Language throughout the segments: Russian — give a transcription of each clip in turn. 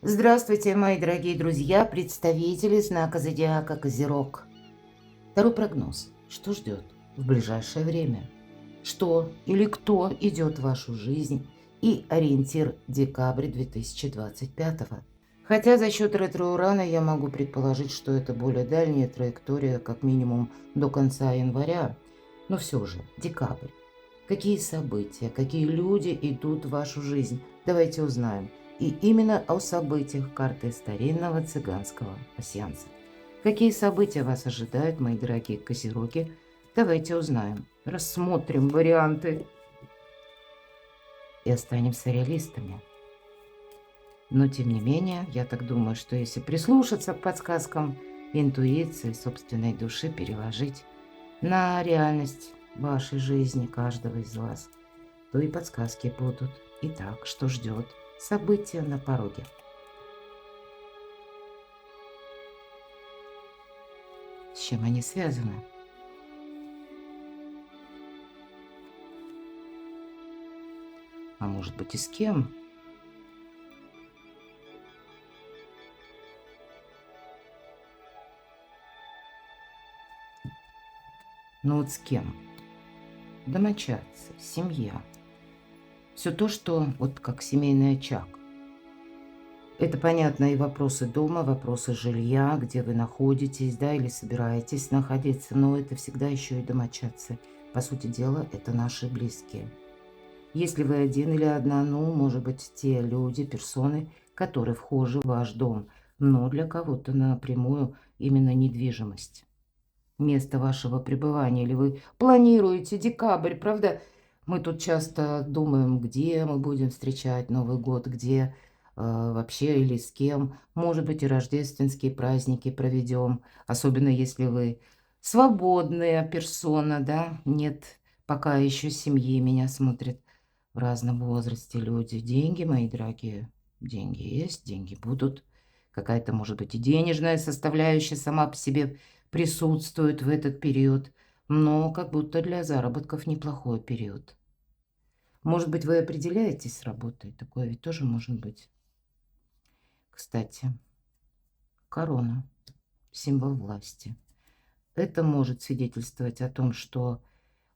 Здравствуйте, мои дорогие друзья, представители знака зодиака Козерог. Второй прогноз. Что ждет в ближайшее время? Что или кто идет в вашу жизнь? И ориентир декабрь 2025. Хотя за счет ретро-урана я могу предположить, что это более дальняя траектория, как минимум до конца января. Но все же, декабрь. Какие события, какие люди идут в вашу жизнь? Давайте узнаем. И именно о событиях карты старинного цыганского пасьянса. Какие события вас ожидают, мои дорогие козероги? Давайте узнаем. Рассмотрим варианты и останемся реалистами. Но, тем не менее, я так думаю, что если прислушаться к подсказкам интуиции, собственной души, переложить на реальность вашей жизни, каждого из вас, то и подсказки будут. Итак, что ждет? События на пороге. С чем они связаны? А может быть и с кем? Ну вот с кем? Домочадцы, семья. Все то, что вот как семейный очаг. Это, понятно, и вопросы дома, вопросы жилья, где вы находитесь, да, или собираетесь находиться, но это всегда еще и домочадцы. По сути дела, это наши близкие. Если вы один или одна, ну, может быть, те люди, персоны, которые вхожи в ваш дом, но для кого-то напрямую именно недвижимость. Место вашего пребывания, или вы планируете декабрь, правда? Мы тут часто думаем, где мы будем встречать Новый год, где вообще или с кем. Может быть, и рождественские праздники проведем, особенно если вы свободная персона, да, нет пока еще семьи, меня смотрят в разном возрасте люди. Деньги, мои дорогие, деньги есть, деньги будут. Какая-то, может быть, и денежная составляющая сама по себе присутствует в этот период, но как будто для заработков неплохой период. Может быть, вы определяетесь с работой, такое ведь тоже может быть. Кстати, корона, символ власти. Это может свидетельствовать о том, что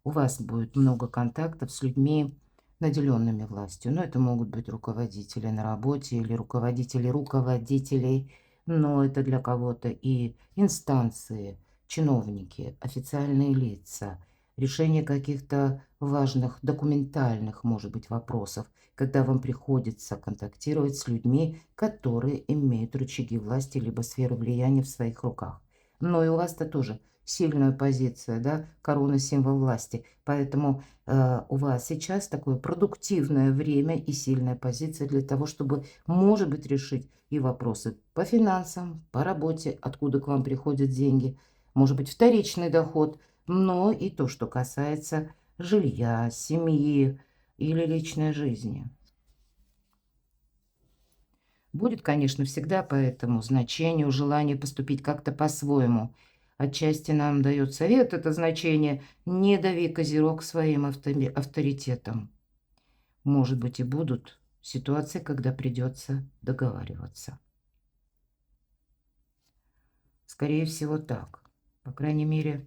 у вас будет много контактов с людьми, наделенными властью. Но это могут быть руководители на работе или руководители руководителей, но это для кого-то и инстанции, чиновники, официальные лица, решение каких-то важных документальных, может быть, вопросов, когда вам приходится контактировать с людьми, которые имеют рычаги власти либо сферы влияния в своих руках. Но и у вас-то тоже сильная позиция, да, корона символ власти. Поэтому у вас сейчас такое продуктивное время и сильная позиция для того, чтобы, может быть, решить и вопросы по финансам, по работе, откуда к вам приходят деньги, может быть, вторичный доход, но и то, что касается жилья, семьи или личной жизни. Будет, конечно, всегда по этому значению желание поступить как-то по-своему. Отчасти нам дает совет это значение «не дави, козерог, своим авторитетом». Может быть, и будут ситуации, когда придется договариваться. Скорее всего, так. По крайней мере,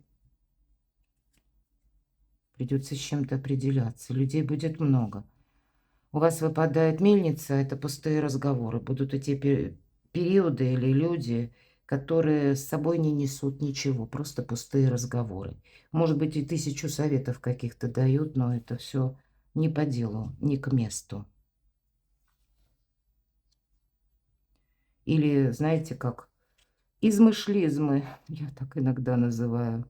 придется с чем-то определяться. Людей будет много. У вас выпадает мельница, это пустые разговоры. Будут эти периоды или люди, которые с собой не несут ничего, просто пустые разговоры. Может быть, и 1000 советов каких-то дают, но это все не по делу, не к месту. Или, знаете, как измышлизмы, я так иногда называю.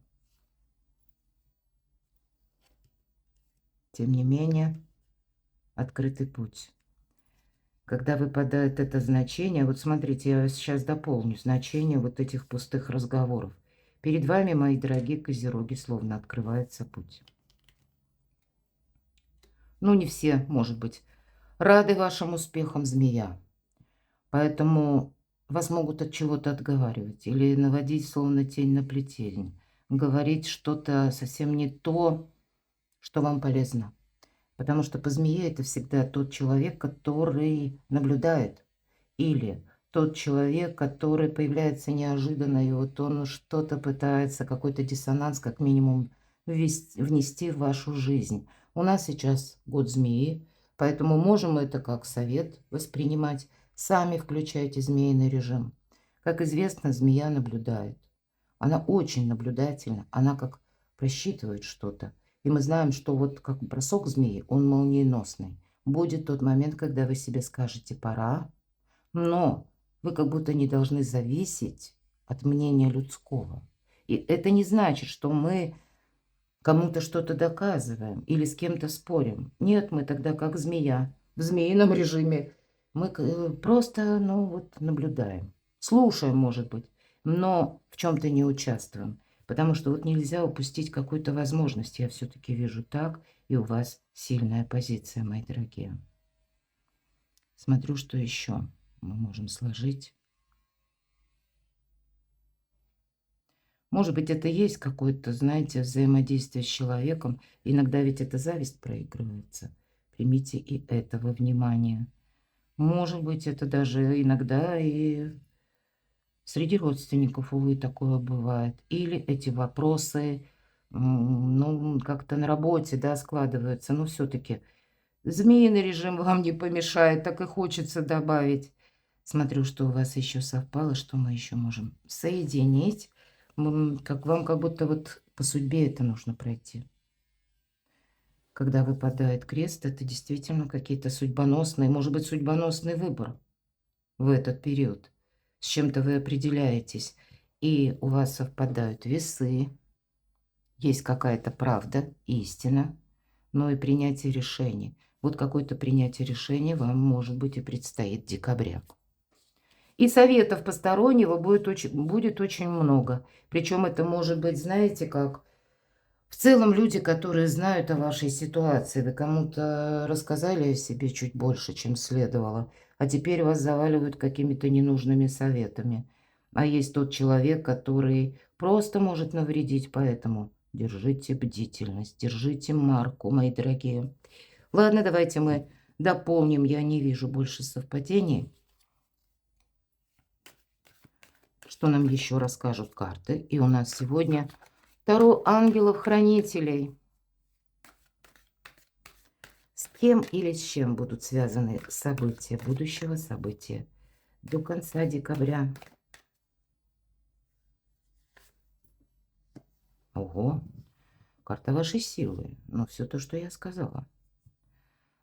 Тем не менее, открытый путь. Когда выпадает это значение, вот смотрите, я сейчас дополню значение вот этих пустых разговоров. Перед вами, мои дорогие козероги, словно открывается путь. Ну, не все, может быть, рады вашим успехам, змея. Поэтому вас могут от чего-то отговаривать или наводить словно тень на плетень. Говорить что-то совсем не то, что вам полезно. Потому что по змее это всегда тот человек, который наблюдает Или тот человек, который появляется неожиданно, и вот он что-то пытается, какой-то диссонанс как минимум внести в вашу жизнь. У нас сейчас год змеи, поэтому можем это как совет воспринимать. Сами включайте змеиный режим. Как известно, змея наблюдает. Она очень наблюдательна, она как просчитывает что-то. И мы знаем, что вот как бросок змеи, он молниеносный. Будет тот момент, когда вы себе скажете «пора», но вы как будто не должны зависеть от мнения людского. И это не значит, что мы кому-то что-то доказываем или с кем-то спорим. Нет, мы тогда как змея в змеином режиме. Мы просто, ну вот, наблюдаем. Слушаем, может быть, но в чем-то не участвуем. Потому что вот нельзя упустить какую-то возможность. Я все-таки вижу так, и у вас сильная позиция, мои дорогие. Смотрю, что еще мы можем сложить. Может быть, это есть какое-то, знаете, взаимодействие с человеком. Иногда ведь эта зависть проигрывается. Примите и это во внимание. Может быть, это даже иногда и среди родственников, увы, такое бывает. Или эти вопросы, ну, как-то на работе, да, складываются. Но все-таки змеиный режим вам не помешает, так и хочется добавить. Смотрю, что у вас еще совпало, что мы еще можем соединить. Как вам как будто вот по судьбе это нужно пройти. Когда выпадает крест, это действительно какие-то судьбоносные, может быть, судьбоносный выбор в этот период. С чем-то вы определяетесь, и у вас совпадают весы, есть какая-то правда, истина, но и принятие решений. Вот какое-то принятие решения вам, может быть, и предстоит в декабре. И советов постороннего будет очень много. Причем это может быть, знаете, как в целом люди, которые знают о вашей ситуации. Вы кому-то рассказали о себе чуть больше, чем следовало, а теперь вас заваливают какими-то ненужными советами. А есть тот человек, который просто может навредить, поэтому держите бдительность, держите марку, мои дорогие. Ладно, давайте мы дополним. Я не вижу больше совпадений. Что нам еще расскажут карты? И у нас сегодня Таро ангелов-хранителей. С кем или с чем будут связаны события будущего, события до конца декабря? Ого, карта вашей силы. Ну, все то, что я сказала.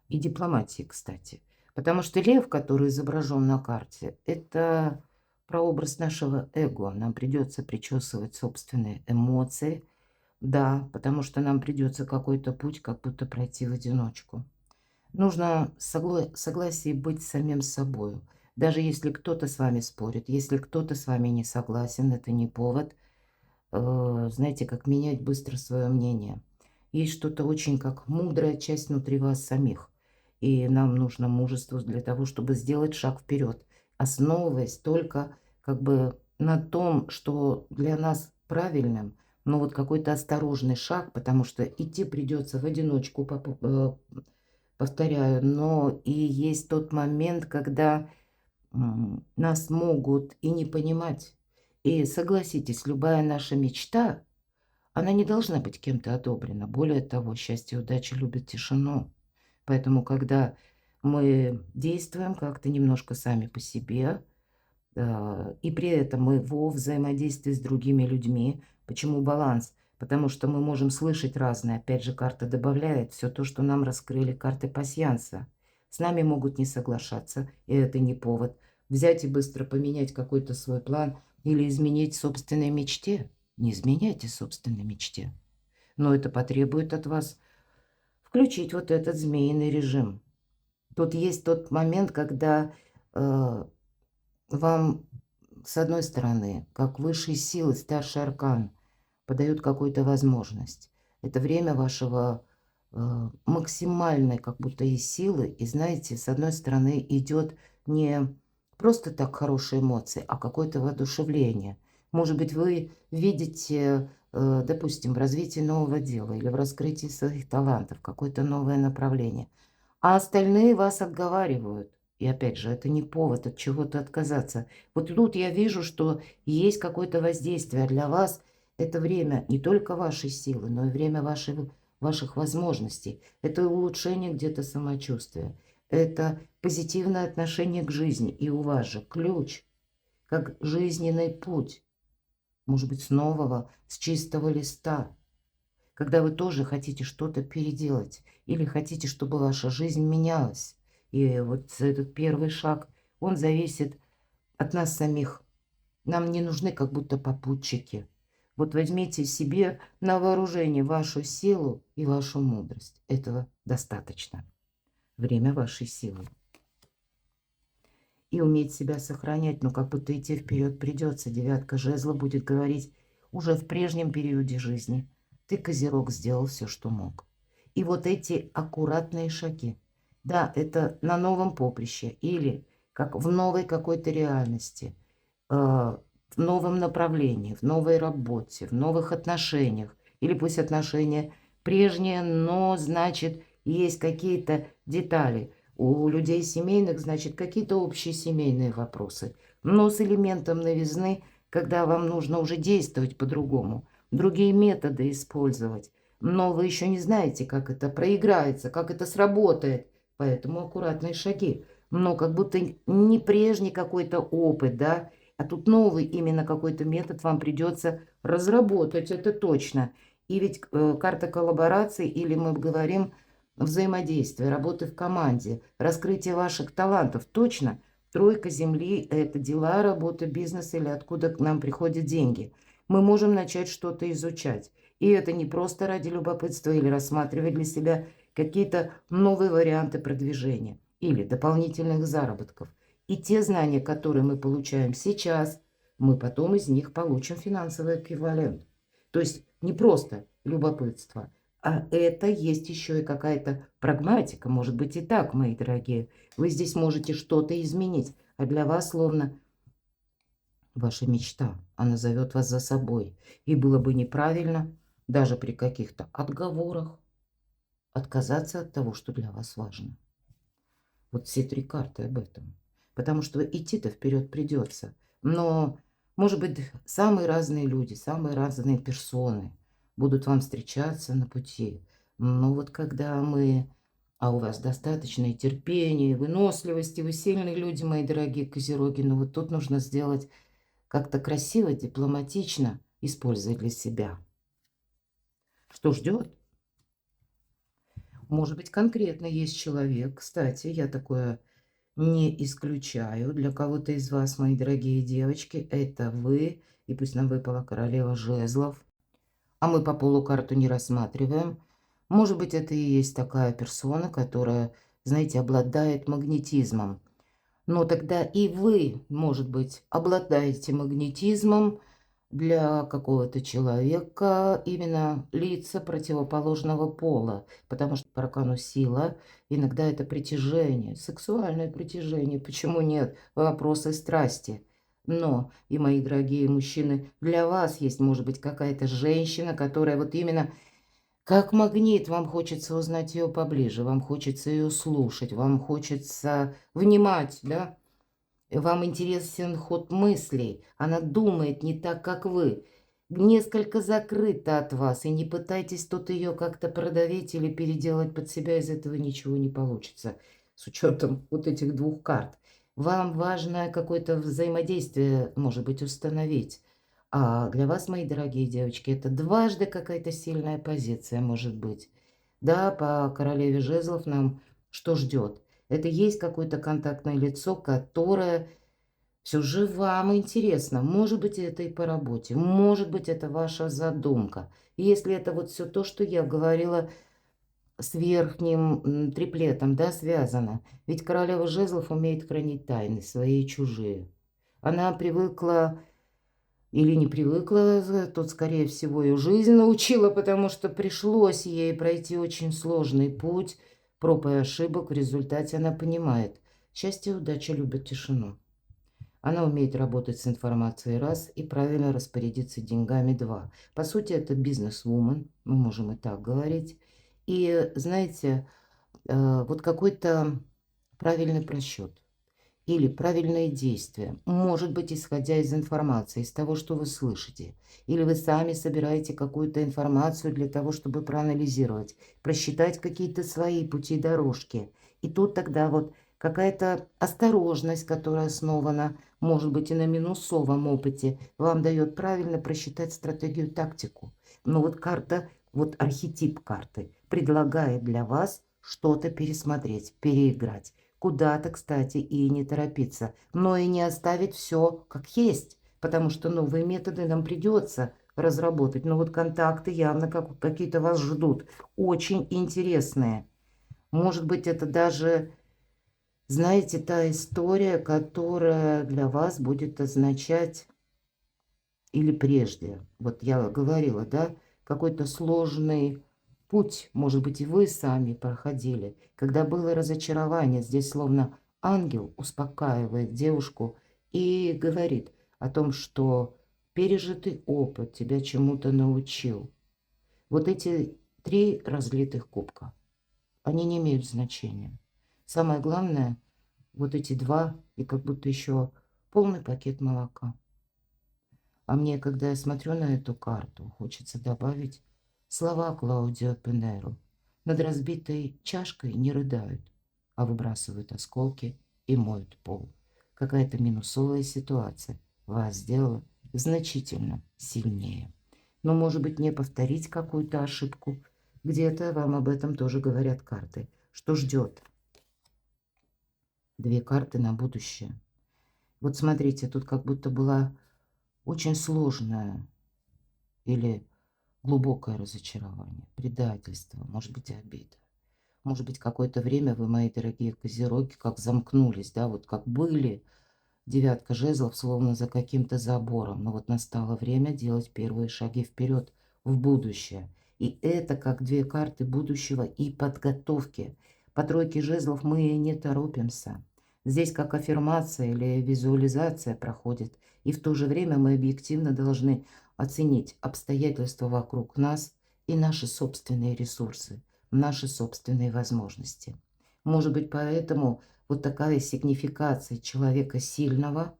И дипломатии, кстати. Потому что лев, который изображен на карте, это прообраз нашего эго. Нам придется причесывать собственные эмоции. Да, потому что нам придется какой-то путь как будто пройти в одиночку. Нужно согласие быть с самим собой. Даже если кто-то с вами спорит, если кто-то с вами не согласен, это не повод, знаете, как менять быстро свое мнение. Есть что-то очень как мудрая часть внутри вас самих. И нам нужно мужество для того, чтобы сделать шаг вперед, основываясь только как бы на том, что для нас правильным, но вот какой-то осторожный шаг, потому что идти придется в одиночку, повторяю, но и есть тот момент, когда нас могут и не понимать. И согласитесь, любая наша мечта, она не должна быть кем-то одобрена. Более того, счастье и удача любят тишину. Поэтому, когда мы действуем как-то немножко сами по себе, и при этом мы во взаимодействии с другими людьми. Почему баланс? Потому что мы можем слышать разное. Опять же, карта добавляет все то, что нам раскрыли карты пасьянса. С нами могут не соглашаться, и это не повод. Взять и быстро поменять какой-то свой план или изменить собственной мечте. Не изменяйте собственной мечте. Но это потребует от вас включить вот этот змеиный режим. Тут есть тот момент, когда вам, с одной стороны, как высшие силы, старший аркан, подают какую-то возможность. Это время вашего максимальной как будто и силы. И знаете, с одной стороны идет не просто так хорошие эмоции, а какое-то воодушевление. Может быть, вы видите, допустим, в развитии нового дела или в раскрытии своих талантов какое-то новое направление. А остальные вас отговаривают. И опять же, это не повод от чего-то отказаться. Вот тут я вижу, что есть какое-то воздействие. А для вас это время не только вашей силы, но и время ваших возможностей. Это улучшение где-то самочувствия. Это позитивное отношение к жизни. И у вас же ключ, как жизненный путь. Может быть, с нового, с чистого листа. Когда вы тоже хотите что-то переделать. Или хотите, чтобы ваша жизнь менялась. И вот этот первый шаг, он зависит от нас самих. Нам не нужны как будто попутчики. Вот возьмите себе на вооружение вашу силу и вашу мудрость. Этого достаточно. Время вашей силы. И уметь себя сохранять, но как будто идти вперед придется. Девятка жезла будет говорить уже в прежнем периоде жизни. Ты, Козерог, сделал все, что мог. И вот эти аккуратные шаги. Да, это на новом поприще или как в новой какой-то реальности, в новом направлении, в новой работе, в новых отношениях. Или пусть отношения прежние, но, значит, есть какие-то детали. У людей семейных, значит, какие-то общие семейные вопросы. Но с элементом новизны, когда вам нужно уже действовать по-другому, другие методы использовать. Но вы еще не знаете, как это проиграется, как это сработает. Поэтому аккуратные шаги. Но как будто не прежний какой-то опыт, да, а тут новый именно какой-то метод вам придется разработать, это точно. И ведь карта коллаборации, или мы говорим взаимодействие, работы в команде, раскрытие ваших талантов. Точно, тройка земли – это дела, работа, бизнес или откуда к нам приходят деньги. Мы можем начать что-то изучать. И это не просто ради любопытства или рассматривать для себя какие-то новые варианты продвижения или дополнительных заработков. И те знания, которые мы получаем сейчас, мы потом из них получим финансовый эквивалент. То есть не просто любопытство, а это есть еще и какая-то прагматика. Может быть и так, мои дорогие. Вы здесь можете что-то изменить, а для вас словно ваша мечта. Она зовет вас за собой. И было бы неправильно, даже при каких-то отговорах, отказаться от того, что для вас важно. Вот все три карты об этом. Потому что идти-то вперед придется. Но, может быть, самые разные люди, самые разные персоны будут вам встречаться на пути. Но вот когда мы... А у вас достаточно и терпения, и выносливости, вы сильные люди, мои дорогие козероги. Но вот тут нужно сделать как-то красиво, дипломатично, используя для себя. Что ждет? Может быть, конкретно есть человек. Кстати, я такое не исключаю. Для кого-то из вас, мои дорогие девочки, это вы. И пусть нам выпала королева жезлов. А мы по полу карту не рассматриваем. Может быть, это и есть такая персона, которая, знаете, обладает магнетизмом. Но тогда и вы, может быть, обладаете магнетизмом для какого-то человека, именно лица противоположного пола. Потому что по аркану сила иногда это притяжение, сексуальное притяжение. Почему нет? Вопросы страсти. Но, и мои дорогие мужчины, для вас есть, может быть, какая-то женщина, которая вот именно как магнит, вам хочется узнать ее поближе, вам хочется ее слушать, вам хочется внимать, да? Вам интересен ход мыслей. Она думает не так, как вы. Несколько закрыта от вас. И не пытайтесь тут ее как-то продавить или переделать под себя. Из этого ничего не получится. С учетом вот этих двух карт. Вам важно какое-то взаимодействие, может быть, установить. А для вас, мои дорогие девочки, это дважды какая-то сильная позиция может быть. Да, по королеве жезлов нам что ждет? Это есть какое-то контактное лицо, которое все же вам интересно. Может быть, это и по работе, может быть, это ваша задумка. И если это вот все то, что я говорила с верхним триплетом, да, связано. Ведь королева жезлов умеет хранить тайны, свои и чужие. Она привыкла или не привыкла, тут, скорее всего, ее жизнь научила, потому что пришлось ей пройти очень сложный путь, проб и ошибок. В результате она понимает, счастье и удача любят тишину. Она умеет работать с информацией раз и правильно распорядиться деньгами два. По сути, это бизнес-вумен, мы можем и так говорить. И, знаете, вот какой-то правильный просчет. или правильные действия, может быть, исходя из информации, из того, что вы слышите. Или вы сами собираете какую-то информацию для того, чтобы проанализировать, просчитать какие-то свои пути, дорожки. И тут тогда вот какая-то осторожность, которая основана, может быть, и на минусовом опыте, вам дает правильно просчитать стратегию, тактику. Но вот карта, вот архетип карты предлагает для вас что-то пересмотреть, переиграть. Куда-то, кстати, и не торопиться, но и не оставить все как есть, потому что новые методы нам придется разработать. Но вот контакты явно какие-то вас ждут, очень интересные. Может быть, это даже, знаете, та история, которая для вас будет означать, или прежде, вот я говорила, да, какой-то сложный путь, может быть, и вы сами проходили, когда было разочарование, здесь словно ангел успокаивает девушку и говорит о том, что пережитый опыт тебя чему-то научил. Вот эти 3 разлитых кубка, они не имеют значения. Самое главное, вот эти 2 и как будто еще полный пакет молока. А мне, когда я смотрю на эту карту, хочется добавить слова Клаудио Пинеру. Над разбитой чашкой не рыдают, а выбрасывают осколки и моют пол. Какая-то минусовая ситуация вас сделала значительно сильнее. Но, может быть, не повторить какую-то ошибку. Где-то вам об этом тоже говорят карты. Что ждет? 2 карты на будущее. Вот смотрите, тут как будто была очень сложная или глубокое разочарование, предательство, может быть, обида. Может быть, какое-то время вы, мои дорогие козероги, как замкнулись, да, вот как были, 9 жезлов, словно за каким-то забором. Но вот настало время делать первые шаги вперед, в будущее. И это как 2 карты будущего и подготовки. По 3 жезлов мы не торопимся. Здесь как аффирмация или визуализация проходит. И в то же время мы объективно должны оценить обстоятельства вокруг нас и наши собственные ресурсы, наши собственные возможности. Может быть, поэтому вот такая сигнификация человека сильного,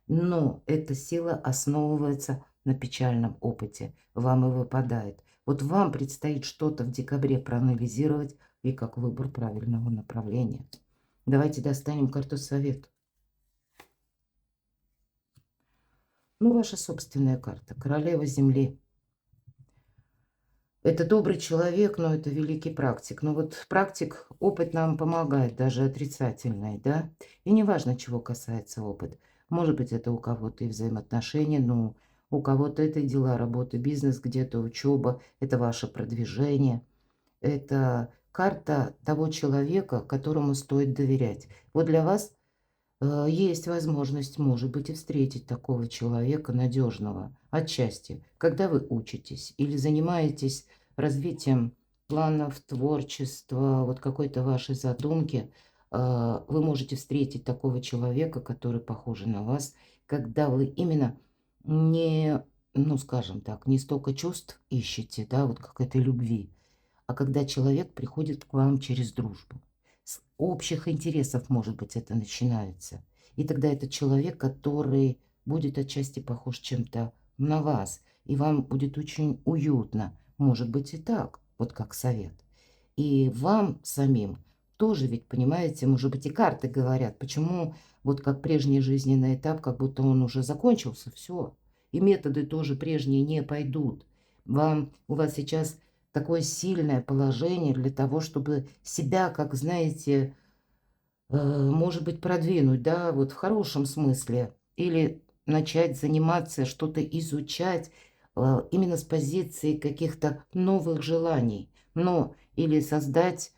но эта сила основывается на печальном опыте. Вам и выпадает. Вот вам предстоит что-то в декабре проанализировать и как выбор правильного направления. Давайте достанем карту совет. Ну, ваша собственная карта. Королева Земли. Это добрый человек, но это великий практик. Но вот практик, опыт нам помогает, даже отрицательный, да? И неважно, чего касается опыт. Может быть, это у кого-то и взаимоотношения, но у кого-то это дела, работа, бизнес, где-то учеба, это ваше продвижение. Это карта того человека, которому стоит доверять. Вот для вас есть возможность, может быть, и встретить такого человека надежного отчасти, когда вы учитесь или занимаетесь развитием планов, творчества, вот какой-то вашей задумки. Вы можете встретить такого человека, который похож на вас, когда вы именно не, ну, скажем так, не столько чувств ищете, да, вот как этой любви, а когда человек приходит к вам через дружбу. С общих интересов, может быть, это начинается. И тогда это человек, который будет отчасти похож чем-то на вас. И вам будет очень уютно. Может быть и так, вот как совет. И вам самим тоже ведь, понимаете, может быть, и карты говорят, почему вот как прежний жизненный этап, как будто он уже закончился, все. И методы тоже прежние не пойдут. У вас сейчас такое сильное положение для того, чтобы себя, как знаете, может быть, продвинуть, да, вот в хорошем смысле. Или начать заниматься, что-то изучать именно с позиции каких-то новых желаний. Но или создать,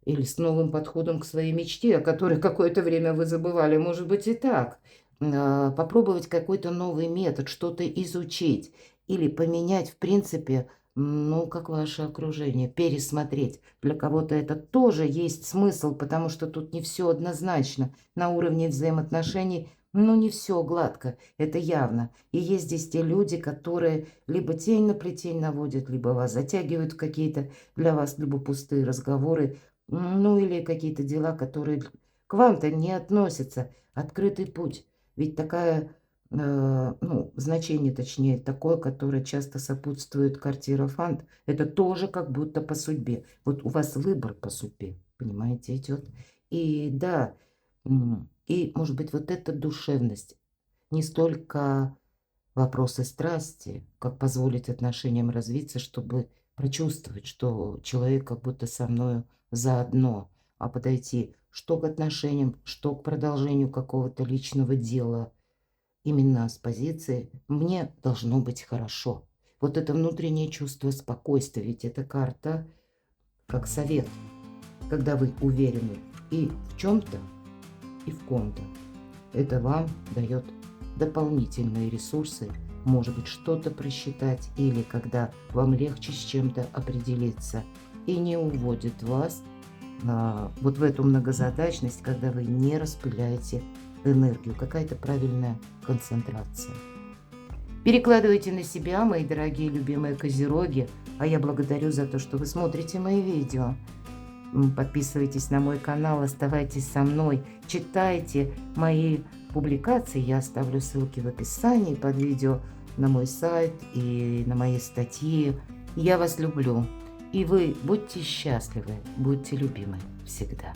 или с новым подходом к своей мечте, о которой какое-то время вы забывали, может быть и так. Попробовать какой-то новый метод, что-то изучить. Или поменять, в принципе, ну, как ваше окружение, пересмотреть. Для кого-то это тоже есть смысл, потому что тут не все однозначно. На уровне взаимоотношений, ну, не все гладко, это явно. И есть здесь те люди, которые либо тень на плетень наводят, либо вас затягивают в какие-то для вас либо пустые разговоры, ну, или какие-то дела, которые к вам-то не относится открытый путь. Ведь такая, ну, значение, точнее, такое, которое часто сопутствует карте Иерофант, это тоже как будто по судьбе. Вот у вас выбор по судьбе, понимаете, идет. И да, и, может быть, вот эта душевность, не столько вопросы страсти, как позволить отношениям развиться, чтобы прочувствовать, что человек как будто со мною заодно, а подойти что к отношениям, что к продолжению какого-то личного дела, именно с позиции «мне должно быть хорошо». Вот это внутреннее чувство спокойствия, ведь эта карта как совет, когда вы уверены и в чем-то, и в ком-то. Это вам дает дополнительные ресурсы, может быть, что-то просчитать, или когда вам легче с чем-то определиться, и не уводит вас вот в эту многозадачность, когда вы не распыляете энергию, какая-то правильная концентрация. Перекладывайте на себя, мои дорогие любимые козероги, а я благодарю за то, что вы смотрите мои видео. Подписывайтесь на мой канал, оставайтесь со мной, читайте мои публикации. Я оставлю ссылки в описании под видео на мой сайт и на мои статьи. Я вас люблю. И вы будьте счастливы, будьте любимы всегда.